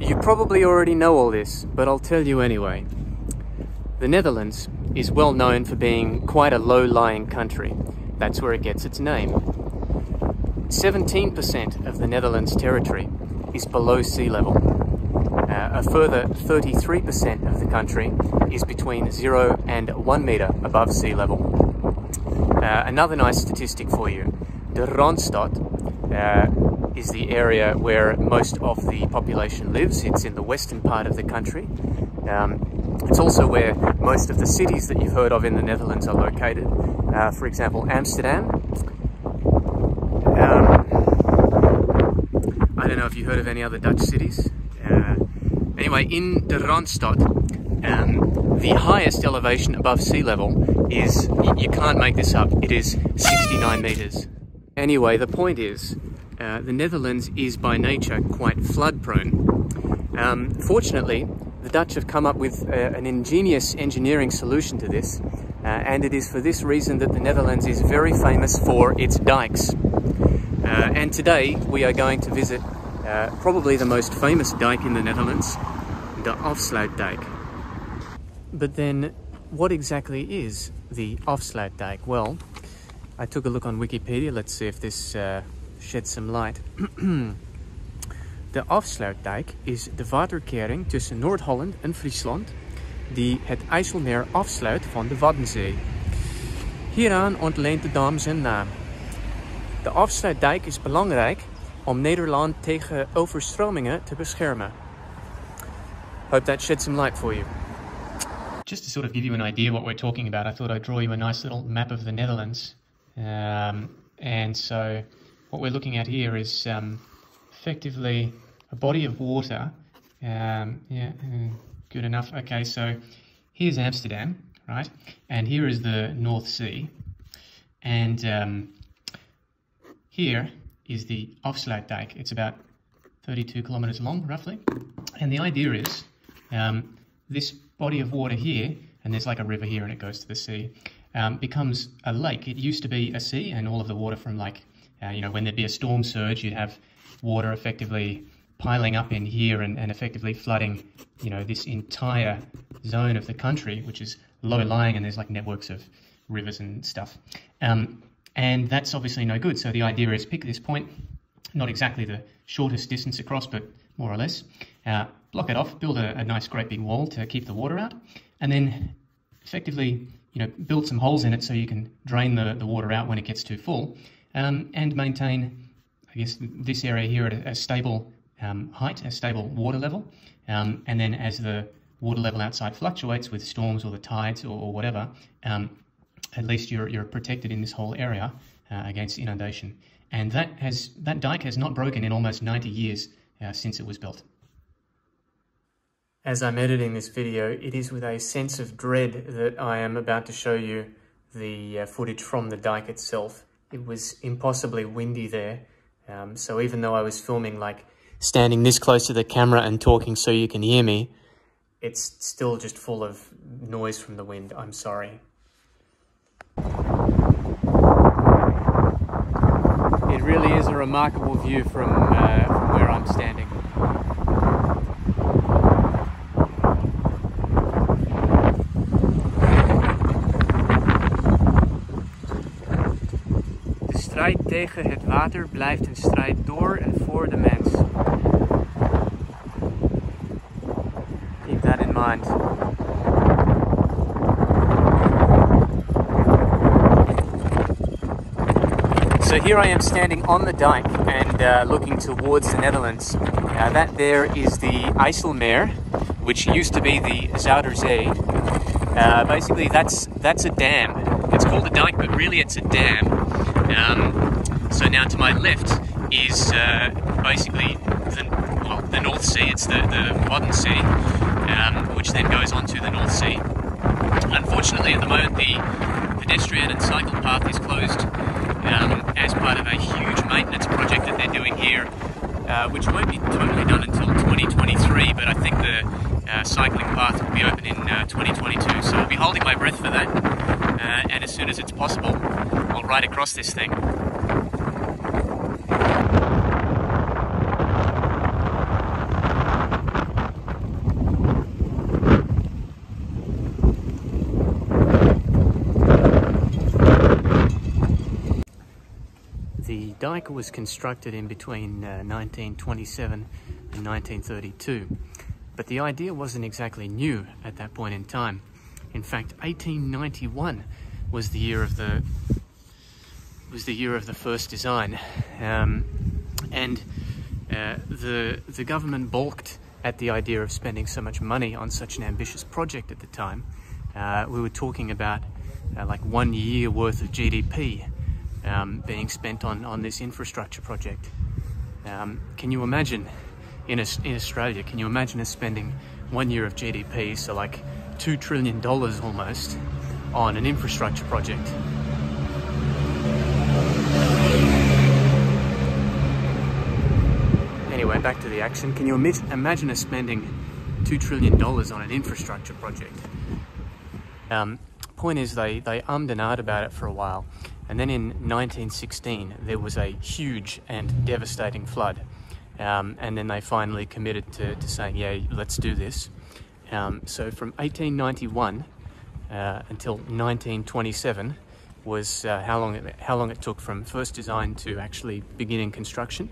You probably already know all this, but I'll tell you anyway. The Netherlands is well known for being quite a low-lying country. That's where it gets its name. 17% of the Netherlands territory is below sea level. A further 33% of the country is between 0 and 1 meter above sea level. Another nice statistic for you. The Randstad is the area where most of the population lives. It's in the western part of the country. It's also where most of the cities that you've heard of in the Netherlands are located. For example, Amsterdam. I don't know if you heard of any other Dutch cities. Anyway, in the Randstad, the highest elevation above sea level is, you can't make this up, it is 69 meters. Anyway, the point is, the Netherlands is by nature quite flood prone. Fortunately, the Dutch have come up with an ingenious engineering solution to this, and it is for this reason that the Netherlands is very famous for its dikes. And today we are going to visit probably the most famous dike in the Netherlands, the Afsluitdijk. But then, what exactly is the Afsluitdijk? Well, I took a look on Wikipedia. Let's see if this sheds some light. De Afsluitdijk is de waterkering tussen Noord-Holland en Friesland die het IJsselmeer afsluit van de Waddenzee. Hieraan ontleent de dam zijn naam. De Afsluitdijk is belangrijk om Nederland tegen overstromingen te beschermen. Hope that sheds some light for you. Just to sort of give you an idea what we're talking about, I thought I'd draw you a nice little map of the Netherlands. And so what we're looking at here is effectively a body of water. Good enough. Okay, so here's Amsterdam, right? And here is the North Sea. And here is the Afsluitdijk. It's about 32 kilometers long, roughly. And the idea is this body of water here, and there's like a river here and it goes to the sea, becomes a lake. It used to be a sea, and all of the water from when there'd be a storm surge, you'd have water effectively piling up in here and effectively flooding, this entire zone of the country, which is low-lying, and there's like networks of rivers and stuff. And that's obviously no good. So the idea is pick this point, not exactly the shortest distance across, but more or less, block it off, build a nice great big wall to keep the water out, and then effectively, build some holes in it so you can drain the water out when it gets too full, and maintain, I guess, this area here at a stable height, a stable water level, and then as the water level outside fluctuates with storms or the tides or whatever, at least you're protected in this whole area against inundation. And that dike has not broken in almost 90 years since it was built. As I'm editing this video, it is with a sense of dread that I am about to show you the footage from the dike itself. It was impossibly windy there, so even though I was filming standing this close to the camera and talking so you can hear me, it's still just full of noise from the wind. I'm sorry. It really is a remarkable view from where I'm standing. De strijd tegen het water blijft een strijd door en voor de mens. Keep that in mind. So here I am standing on the dike and looking towards the Netherlands. That there is the IJsselmeer, which used to be the Zuiderzee. Basically, that's a dam. It's called a dike, but really it's a dam. So now to my left is basically the North Sea. It's the Waddenzee, which then goes on to the North Sea. Unfortunately, at the moment, the pedestrian and cycle path is closed as part of a huge maintenance project that they're doing here, which won't be totally done until 2023, but I think the cycling path will be open in 2022, so I'll be holding my breath for that, and as soon as it's possible, I'll ride across this thing. dike was constructed in between 1927 and 1932, but the idea wasn't exactly new at that point in time. In fact, 1891 was the year of the first design, and the government balked at the idea of spending so much money on such an ambitious project at the time. We were talking about like 1 year worth of GDP being spent on this infrastructure project. Can you imagine in Australia, can you imagine us spending 1 year of GDP, so like $2 trillion almost, on an infrastructure project? Anyway, back to the action. Can you imagine us spending $2 trillion on an infrastructure project? Point is, they ummed and ahed about it for a while, and then in 1916 there was a huge and devastating flood, and then they finally committed to saying, yeah, let's do this. So from 1891 until 1927 was how long it took from first design to actually beginning construction.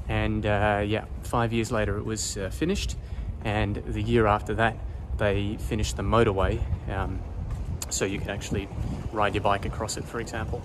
And yeah, 5 years later it was finished, and the year after that they finished the motorway, so you could actually ride your bike across it, for example.